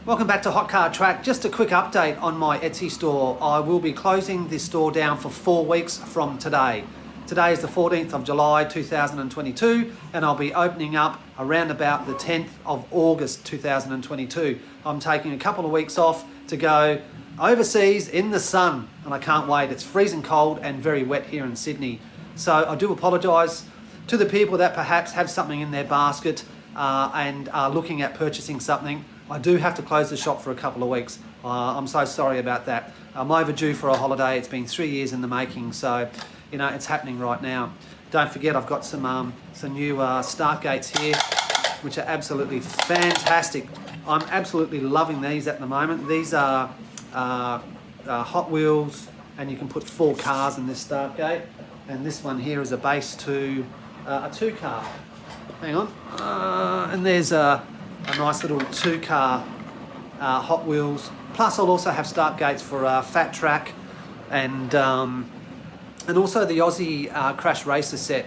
Welcome back to Hot Car Track. Just a quick update on my Etsy store. I will be closing this store down for 4 weeks from today. Today is the 14th of July 2022 and I'll be opening up around about the 10th of August 2022. I'm taking a couple of weeks off to go overseas in the sun and I can't wait. It's freezing cold and very wet here in Sydney. So I do apologise to the people that perhaps have something in their basket and are looking at purchasing something. I do have to close the shop for a couple of weeks. I'm so sorry about that. I'm overdue for a holiday. It's been 3 years in the making, so you know it's happening right now. Don't forget, I've got some new start gates here, which are absolutely fantastic. I'm absolutely loving these at the moment. These are Hot Wheels, and you can put 4 cars in this start gate. And this one here is a base to a 2 car. Hang on, and there's a nice little 2 car Hot Wheels. Plus I'll also have start gates for Fat Track and also the Aussie Crash Racer set.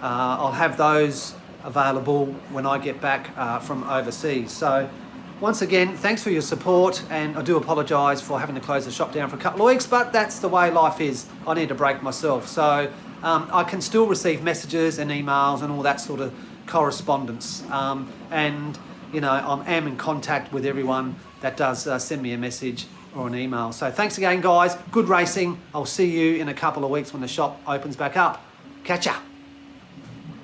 I'll have those available when I get back from overseas. So once again, thanks for your support, and I do apologise for having to close the shop down for a couple of weeks, but that's the way life is. I need a break myself. So I can still receive messages and emails and all that sort of correspondence. And you know, I am in contact with everyone that does send me a message or an email. So thanks again, guys. Good racing. I'll see you in a couple of weeks when the shop opens back up. Catch ya.